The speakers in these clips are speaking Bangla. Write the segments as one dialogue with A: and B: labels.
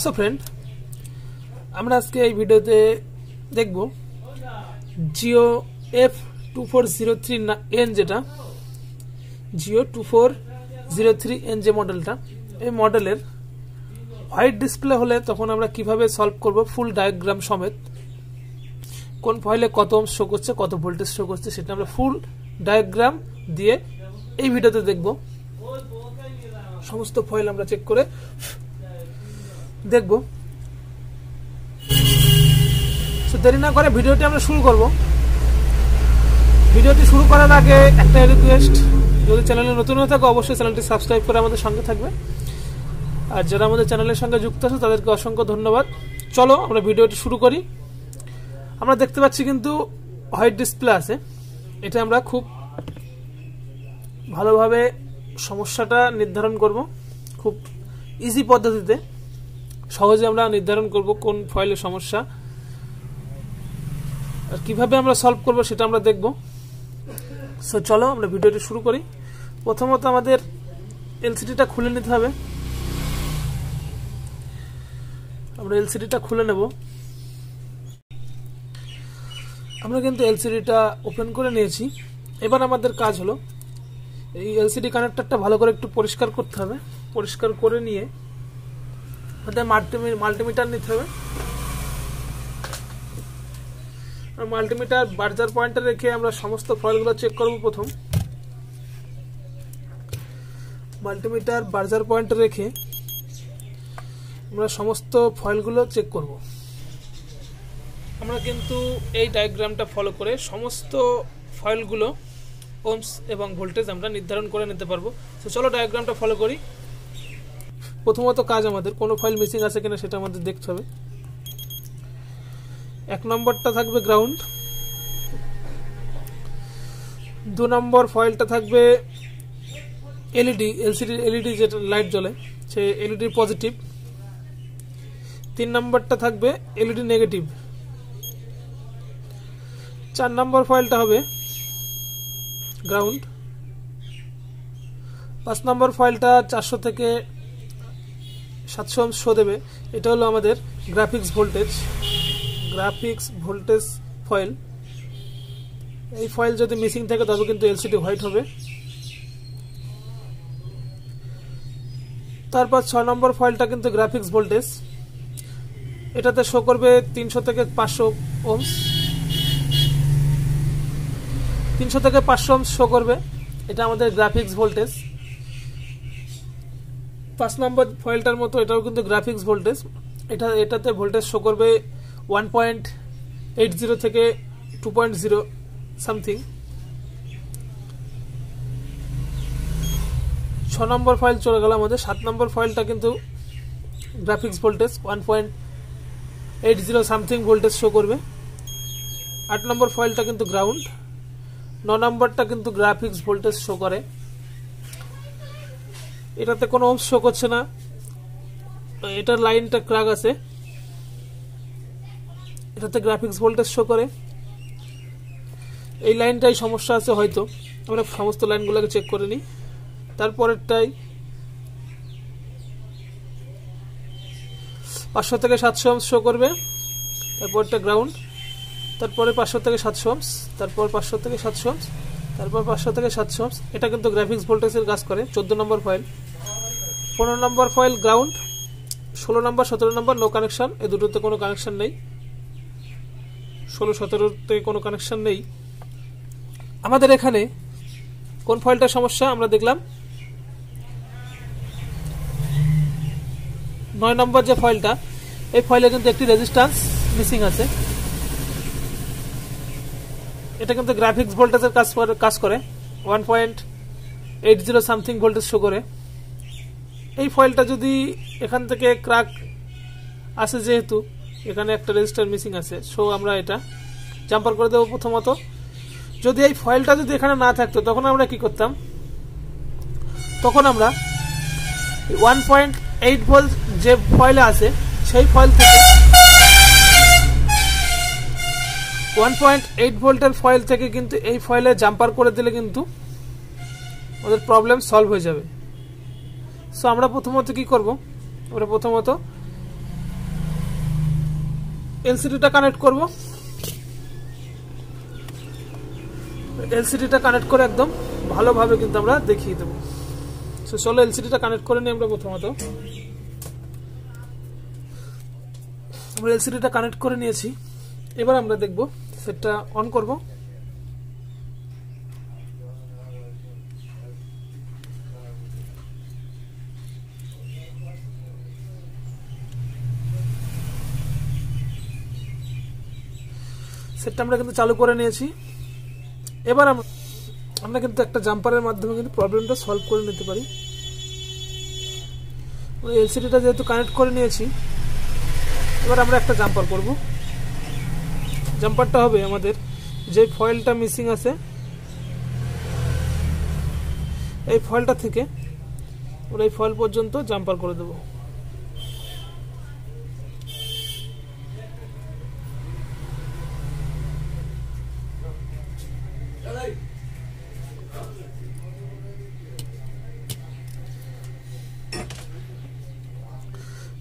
A: সো ফ্রেন্ড, আমরা আজকে এই ভিডিওতে দেখব জিও F2403N, যেটা জিও 2403N যে মডেলটা, এই মডেলের হোয়াইট ডিসপ্লে হলে তখন আমরা কিভাবে সলভ করব ফুল ডায়াগ্রাম সমেত, কোন ফাইলে কত ওহম শো করছে, কত ভোল্টেজ শো করছে, সেটা আমরা ফুল ডায়াগ্রাম দিয়ে এই ভিডিওতে দেখব। সমস্ত ফাইল আমরা চেক করে দেখব। দেরি না করে ভিডিওটি আমরা শুরু করব। ভিডিওটি শুরু করার আগে একটা রিকোয়েস্ট, যদি চ্যানেলে নতুন হয়ে থাকে অবশ্যই চ্যানেলটি সাবস্ক্রাইব করে আমাদের সঙ্গে থাকবে, আর যারা আমাদের চ্যানেলের সঙ্গে যুক্ত আছে তাদেরকে অসংখ্য ধন্যবাদ। চলো আমরা ভিডিওটি শুরু করি। আমরা দেখতে পাচ্ছি কিন্তু হোয়াইট ডিসপ্লে আছে। এটা আমরা খুব ভালোভাবে সমস্যাটা নির্ধারণ করব, খুব ইজি পদ্ধতিতে সহজে আমরা নির্ধারণ করব কোন ফাইলের সমস্যা আর কিভাবে আমরা সলভ করব সেটা আমরা দেখব। সো চলো আমরা ভিডিওটি শুরু করি। প্রথমত আমাদের এলসিডিটা খুলে নিতে হবে। আমরা এলসিডিটা খুলে নেব। আমরা কিন্তু এলসিডিটা ওপেন করে নিয়েছি। এবার আমাদের কাজ হলো এই এলসিডি কানেক্টরটা ভালো করে একটু পরিষ্কার করতে হবে। পরিষ্কার করে নিয়ে আমাদের মাল্টিমিটার নিতে হবে। মাল্টিমিটার বার্জার পয়েন্টে রেখে আমরা সমস্ত ফাইলগুলো চেক করব। প্রথম মাল্টিমিটার বার্জার পয়েন্টে রেখে আমরা সমস্ত ফাইলগুলো চেক করব। আমরা কিন্তু এই ডায়াগ্রামটা ফলো করে সমস্ত ফাইলগুলো ওহমস এবং ভোল্টেজ আমরা নির্ধারণ করে নিতে পারবো। তো চলো ডায়াগ্রামটা ফলো করি। প্রথমত কাজ আমাদের কোনো ফাইল মিসিং আছে কিনা সেটা আমাদের দেখতে হবে। এক নম্বরটা থাকবে গ্রাউন্ড, 2 নম্বর ফাইলটা থাকবে এলইডি, এলসিডি এলইডি যেটা লাইট জ্বলে সে এলইডি পজিটিভ, 3 নম্বরটা থাকবে এলইডি নেগেটিভ, 4 নম্বর ফাইলটা হবে গ্রাউন্ড, 5 নম্বর ফাইলটা 400 থেকে 700 ওহম শো দেবে। এটা হলো আমাদের গ্রাফিক্স ভোল্টেজ ফাইল। এই ফাইল যদি মিসিং থাকে তবে কিন্তু এলসিডি হোয়াইট হবে। তারপর 6 নম্বর ফাইলটা কিন্তু গ্রাফিক্স ভোল্টেজ, এটাতে শো করবে 300 থেকে 500 ওহমস, 300 থেকে 500 ওহমস শো করবে। এটা আমাদের গ্রাফিক্স ভোল্টেজ। 5 নম্বর ফাইলটার মতো এটাও কিন্তু গ্রাফিক্স ভোল্টেজ। এটাতে ভোল্টেজ শো করবে 1.80 থেকে 2.0 সামথিং। 6 নম্বর ফাইল চলে গেল আমাদের। 7 নম্বর ফাইলটা কিন্তু graphics voltage 1.80 something voltage show করবে। 8 নম্বর ফাইলটা কিন্তু গ্রাউন্ড। 9 নম্বরটা কিন্তু গ্রাফিক্স ভোল্টেজ শো করে। এটাতে কোনো ওহমস শো করছে না, এটার লাইনটা ক্র্যাক আছে। এটাতে গ্রাফিক্স ভোল্টেজ শো করে। এই লাইনটাই সমস্যা আছে হয়তো, আমরা সমস্ত লাইনগুলোকে চেক করে নিই। তারপরেরটাই 500 থেকে 700 ওহমস শো করবে। তারপরটা গ্রাউন্ড, তারপরে 500 থেকে 700 ওহমস, তারপর 500 থেকে 700 ওহমস, তারপর 500 থেকে 700 ওহমস। এটা কিন্তু গ্রাফিক্স ভোল্টেজের কাজ করে। 14 নম্বর ফাইল। 15 নম্বর ফাইল গ্রাউন্ড। 16 নম্বর 17 নম্বর নো কানেকশন, এই দুটোতে কোনো কানেকশন নেই। 16-17তে কোনো কানেকশন নেই। আমাদের এখানে কোন ফাইলটার সমস্যা আমরা দেখলাম, 9 নম্বর যে ফাইলটা, এই ফাইলে কিন্তু একটি রেজিস্ট্যান্স মিসিং আছে। এটা কিন্তু গ্রাফিক্স ভোল্টেজের কাজ করে 1.80 সামথিং ভোল্টেজ শো করে। এই ফাইলটা যদি এখান থেকে ক্র্যাক আসে, যেহেতু এখানে একটা রেজিস্টার মিসিং আছে, সো আমরা এটা জাম্পার করে দেবো। প্রথমত যদি এই ফাইলটা যদি এখানে না থাকতো তখন আমরা কি করতাম, তখন আমরা 1.8 ভোল্ট যে ফাইলে আছে সেই ফাইল থেকে 1.8 ভোল্টের ফাইল থেকে কিন্তু এই ফাইলে জাম্পার করে দিলে কিন্তু আমাদের প্রবলেম সলভ হয়ে যাবে। সো আমরা প্রথমত কি করব, আমরা প্রথমত এলসিডিটা কানেক্ট করব। এলসিডিটা কানেক্ট করে একদম ভালোভাবে কিন্তু আমরা দেখিয়ে দেবো। সো চলো এলসিডিটা কানেক্ট করে নিই আমরা। প্রথমত আমরা এলসিডিটা কানেক্ট করে নিয়েছি, এবার আমরা দেখব সেটটা অন করব। সেটটা আমরা কিন্তু চালু করে নিয়েছি। এবার আমরা কিন্তু একটা জাম্পারের মাধ্যমে কিন্তু প্রবলেমটা সলভ করে নিতে পারি। এলসিডিটা যেহেতু কানেক্ট করে নিয়েছি, এবার আমরা একটা জাম্পার করব। জাম্পারটা হবে আমাদের যে ফয়েলটা মিসিং আছে, এই ফয়েলটা থেকে ওরা এই ফয়েল পর্যন্ত জাম্পার করে দেব।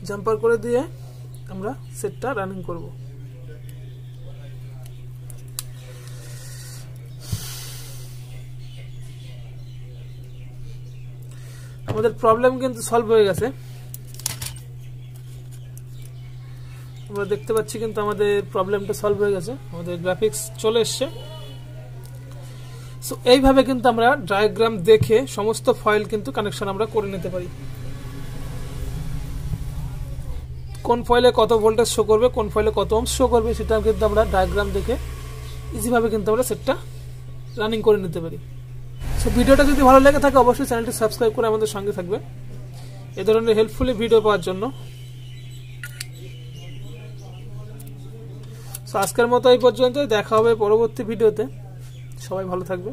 A: জাম্পার করে দিয়ে আমরা সেটটা রানিং করব। আমাদের প্রবলেম কিন্তু সলভ হয়ে গেছে। আমরা দেখতে পাচ্ছি কিন্তু আমাদের প্রবলেমটা সলভ হয়ে গেছে, আমাদের গ্রাফিক্স চলে এসছে। সো এইভাবে কিন্তু আমরা ডায়াগ্রাম দেখে সমস্ত ফাইল কিন্তু কানেকশন আমরা করে নিতে পারি। কোন ফাইলে কত ভোল্টেজ শো করবে, কোন ফাইলে কত ওহম শো করবে, সেটা কিন্তু আমরা ডায়াগ্রাম দেখে ইজিভাবে কিন্তু আমরা সেটটা রানিং করে নিতে পারি। সো ভিডিওটা যদি ভালো লেগে থাকে অবশ্যই চ্যানেলটি সাবস্ক্রাইব করে আমাদের সঙ্গে থাকবে এ ধরনের হেল্পফুলি ভিডিও পাওয়ার জন্য। সো আজকের মতো এই পর্যন্তই, দেখা হবে পরবর্তী ভিডিওতে। সবাই ভালো থাকবে।